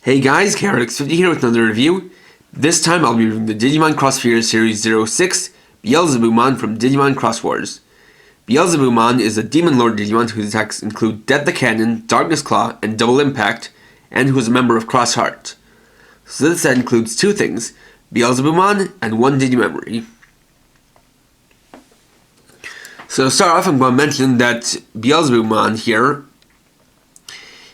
Hey guys, Xros here with another review. This time I'll be reviewing the Digimon X4 Series 06 Beelzebumon from Digimon X4. Beelzebumon is a Demon Lord Digimon whose attacks include Death the Cannon, Darkness Claw, and Double Impact, and who is a member of Xros Heart. So this set includes two things, Beelzebumon and one DigiMemory. So to start off, I'm going to mention that Beelzebumon here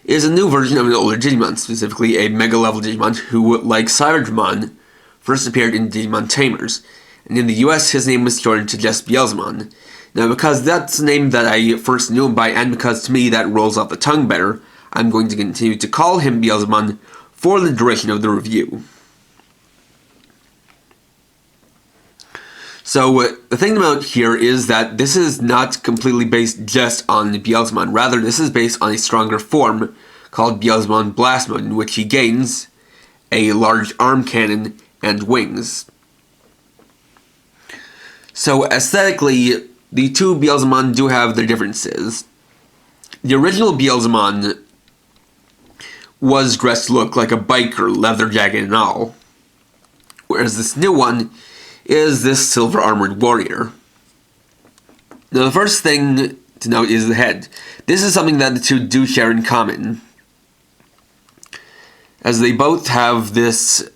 is a new version of an older Digimon, specifically a Mega level Digimon who, like Shoutmon, first appeared in Digimon Tamers, and in the US his name was shortened to just Beelzemon. Now because that's the name that I first knew him by, and because to me that rolls off the tongue better, I'm going to continue to call him Beelzemon for the duration of the review. So the thing about here is that this is not completely based just on Beelzemon. Rather, this is based on a stronger form called Beelzemon Blast Mode, in which he gains a large arm cannon and wings. So aesthetically, the two Beelzemon do have their differences. The original Beelzemon was dressed to look like a biker, leather jacket and all, whereas this new one is this silver armored warrior. Now the first thing to note is the head. This is something that the two do share in common, as they both have this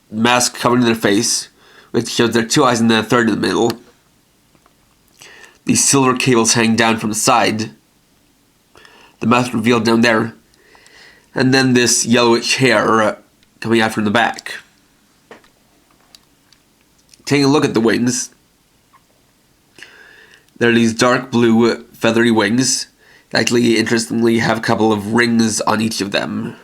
mask covering their face, which shows their two eyes and then a third in the middle. These silver cables hang down from the side, the mouth revealed down there, and then this yellowish hair coming out from the back. Taking a look at the wings, there are these dark blue feathery wings that actually, interestingly, have a couple of rings on each of them.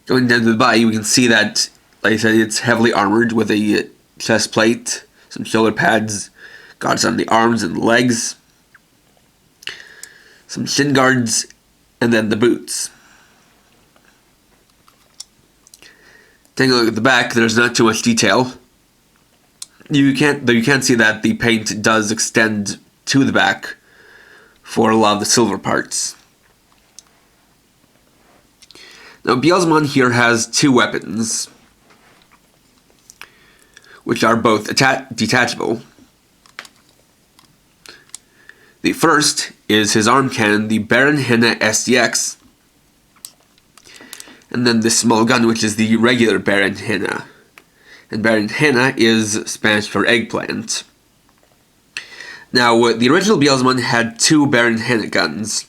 Going down to the body, we can see that, like I said, it's heavily armored with a chest plate, some shoulder pads, guards on the arms and the legs, some shin guards, and then the boots. Taking a look at the back, there's not too much detail. Though you can't see that the paint does extend to the back for a lot of the silver parts. Now Beelzemon here has two weapons, which are both detachable. The first is his arm cannon, the Baron Henna SDX, and then this small gun, which is the regular Baron Henna. And Baron Henna is Spanish for eggplant. Now, the original Beelzemon had two Baron Henna guns,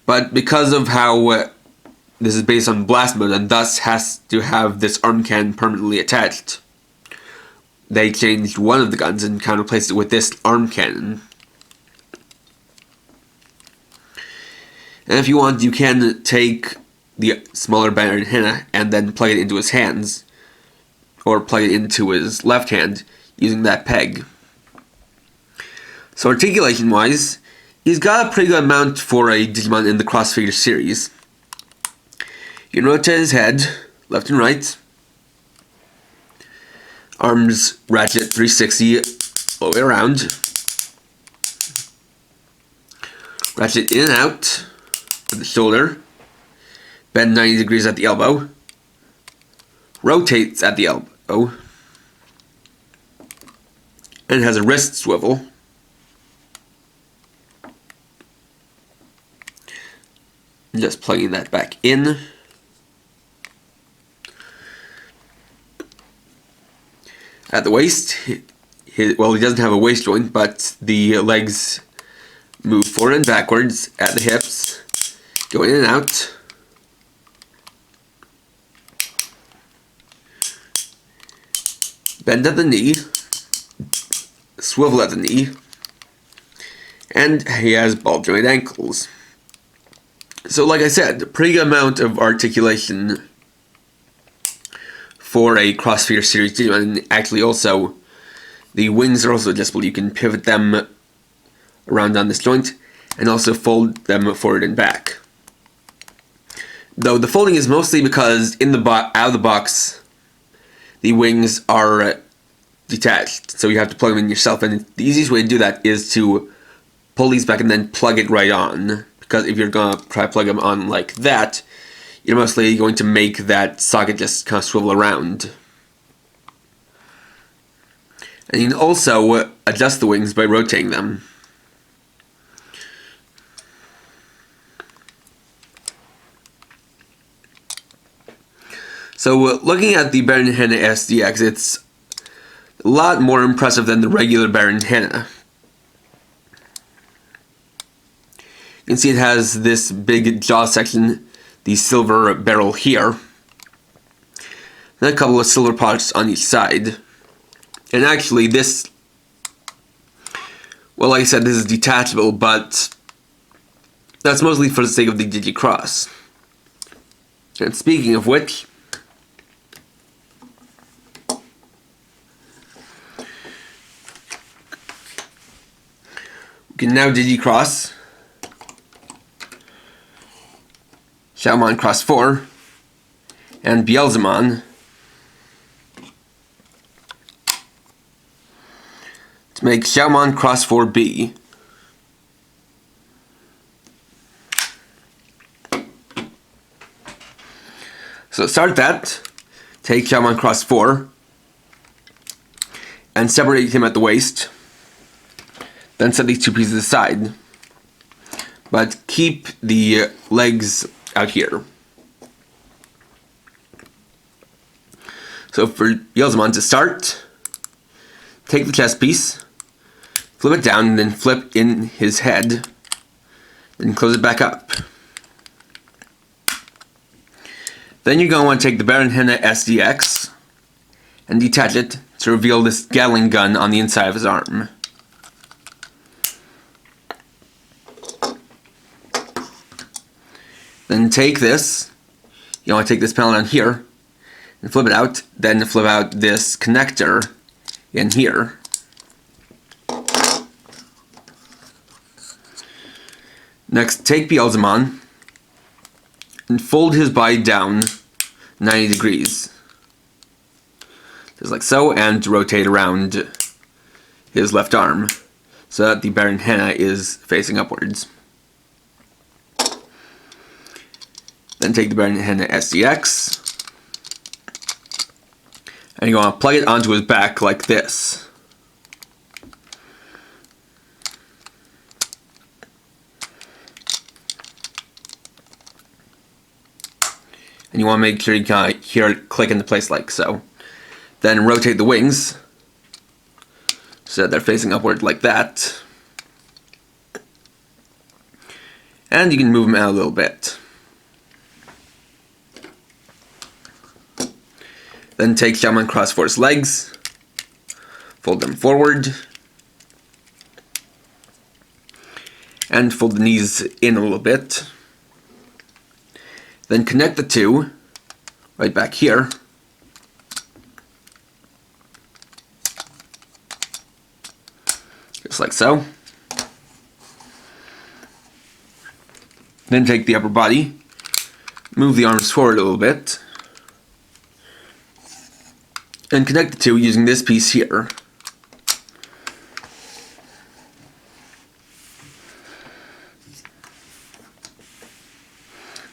but because of how this is based on blast mode and thus has to have this arm cannon permanently attached, they changed one of the guns and kind of replaced it with this arm cannon. And if you want, you can take the smaller Baron Henna and then plug it into his hands, or plug it into his left hand using that peg. So articulation wise, he's got a pretty good amount for a Digimon in the X4 series. You can rotate his head left and right, arms ratchet 360 all the way around, ratchet in and out at the shoulder, bend 90 degrees at the elbow, rotates at the elbow, and has a wrist swivel. Just plugging that back in. At the waist, well, he doesn't have a waist joint, but the legs move forward and backwards at the hips, go in and out. Bend at the knee, swivel at the knee, and he has ball joint ankles. So like I said, a pretty good amount of articulation for a X4 series Digimon, and actually also the wings are also adjustable. You can pivot them around on this joint and also fold them forward and back. Though the folding is mostly because out of the box the wings are detached, so you have to plug them in yourself, and the easiest way to do that is to pull these back and then plug it right on, because if you're going to try to plug them on like that, you're mostly going to make that socket just kind of swivel around. And you can also adjust the wings by rotating them. So looking at the Baron Hanna SDX, it's a lot more impressive than the regular Baron Hanna. You can see it has this big jaw section, the silver barrel here, and a couple of silver pots on each side. And actually this, well, like I said, this is detachable, but that's mostly for the sake of the DigiXros. And speaking of which, we can now DigiXros Shoutmon X4 and Beelzemon to make Shoutmon X4B. So start that, take Shoutmon X4 and separate him at the waist, then set these two pieces aside, but keep the legs out here. So for Beelzemon to start, take the chest piece, flip it down, and then flip in his head, then close it back up. Then you're going to want to take the Baron Hanna SDX and detach it to reveal this Gatling gun on the inside of his arm. Then take this, you want to take this panel down here, and flip it out, then flip out this connector in here. Next, take Beelzemon, and fold his body down 90 degrees. Just like so, and rotate around his left arm, so that the Baron Hanna is facing upwards. Then take the Baron Hanna SDX, and you want to plug it onto his back like this. And you want to make sure you kind of hear it click into place like so. Then rotate the wings so that they're facing upward like that. And you can move them out a little bit. Then take Shoutmon X4's legs, fold them forward, and fold the knees in a little bit. Then connect the two right back here. Just like so. Then take the upper body, move the arms forward a little bit, and connect the two using this piece here.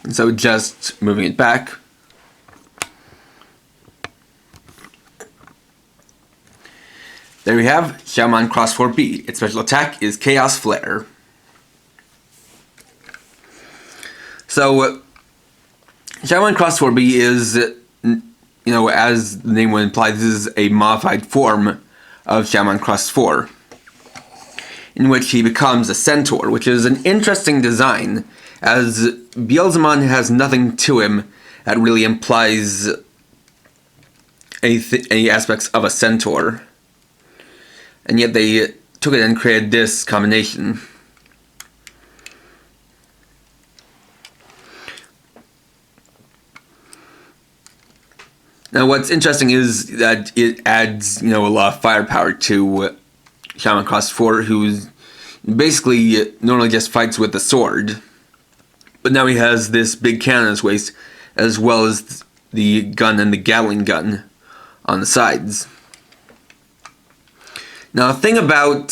And so just moving it back. There we have Shoutmon X4B. Its special attack is Chaos Flare. So Shoutmon X4B is, you know, as the name would imply, this is a modified form of Shoutmon X4, in which he becomes a centaur, which is an interesting design, as Beelzemon has nothing to him that really implies any aspects of a centaur, and yet they took it and created this combination. Now, what's interesting is that it adds, you know, a lot of firepower to Shoutmon X4, who basically normally just fights with a sword, but now he has this big cannon on his waist, as well as the gun and the Gatling gun on the sides. Now, the thing about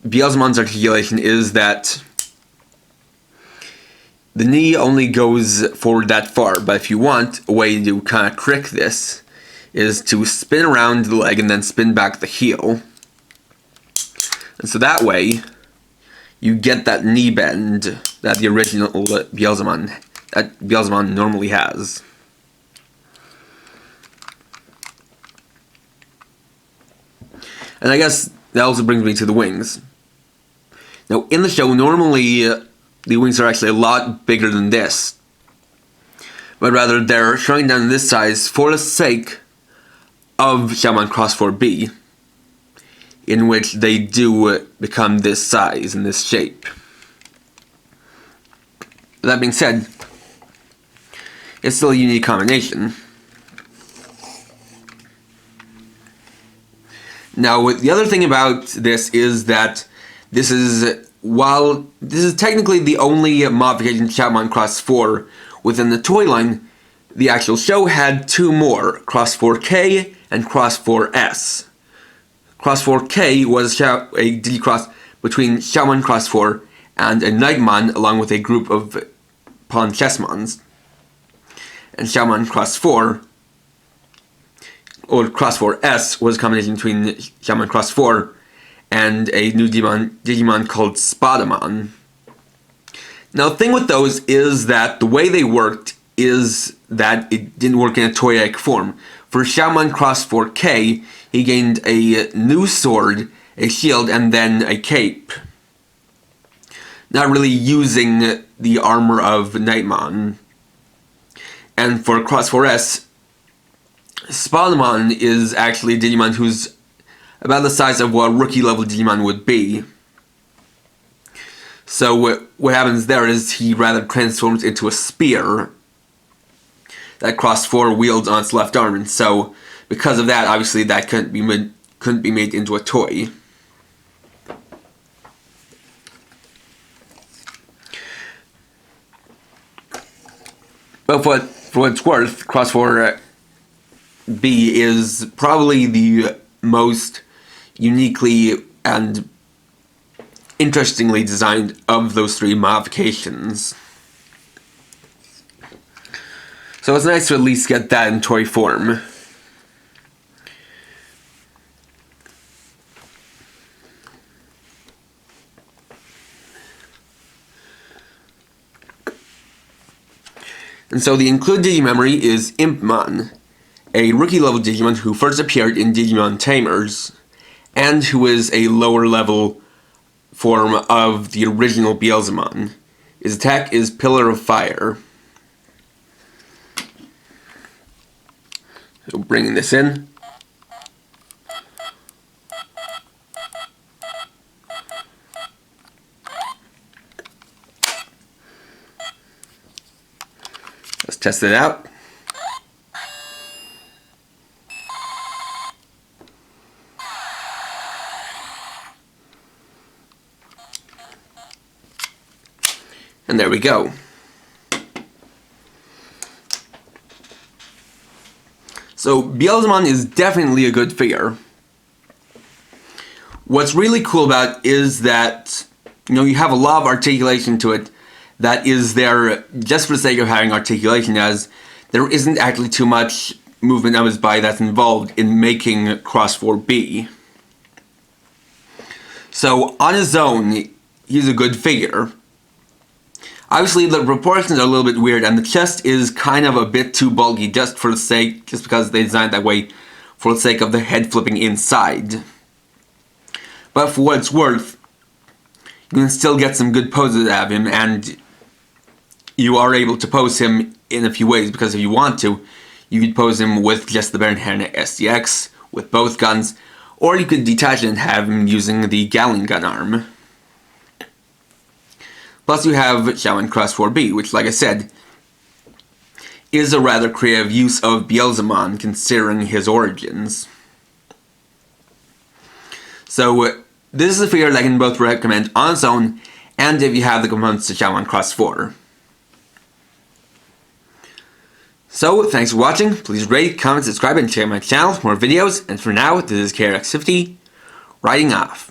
Beelzemon's articulation is that the knee only goes forward that far, but if you want, a way to kind of trick this is to spin around the leg and then spin back the heel. And so that way, you get that knee bend that the original Beelzemon normally has. And I guess that also brings me to the wings. Now, in the show, normally the wings are actually a lot bigger than this. But rather, they're shrinking down to this size for the sake of Shoutmon X4B, in which they do become this size and this shape. That being said, it's still a unique combination. Now, the other thing about this is that this is, while this is technically the only modification to Shoutmon X4 within the toy line, the actual show had two more, X4K and X4S. X4K was a DigiXros between Shoutmon X4 and a Nightmon along with a group of pawn chessmons. And Shoutmon X4, or X4S, was a combination between Shoutmon X4 and a new Digimon called Spidermon. Now, the thing with those is that the way they worked is that it didn't work in a toy-like form. For Shoutmon X4K, he gained a new sword, a shield, and then a cape. Not really using the armor of Nightmon. And for X4S, Spidermon is actually a Digimon who's about the size of what a rookie-level Digimon would be. So what happens there is he rather transforms into a spear that X4 wields on its left arm, and so because of that, obviously that couldn't be made into a toy. But for what it's worth, X4B is probably the most uniquely and interestingly designed of those three modifications. So it's nice to at least get that in toy form. And so the included DigiMemory is Impmon, a rookie-level Digimon who first appeared in Digimon Tamers, and who is a lower-level form of the original Beelzemon. His attack is Pillar of Fire. So bringing this in. Let's test it out. And there we go. So Beelzemon is definitely a good figure. What's really cool about it is that, you have a lot of articulation to it that is there just for the sake of having articulation, as there isn't actually too much movement of his body that's involved in making X4B. So on his own, he's a good figure. Obviously, the proportions are a little bit weird, and the chest is kind of a bit too bulky just because they designed it that way for the sake of the head flipping inside. But for what it's worth, you can still get some good poses out of him, and you are able to pose him in a few ways, because if you want to, you could pose him with just the Baron SDX, with both guns, or you could detach it and have him using the Gatling gun arm. Plus you have Shoutmon X4B, which, like I said, is a rather creative use of Beelzemon considering his origins. So this is a figure that I can both recommend on its own, and if you have the components to Shoutmon X4. So, thanks for watching. Please rate, comment, subscribe, and check out my channel for more videos. And for now, this is KRX50, writing off.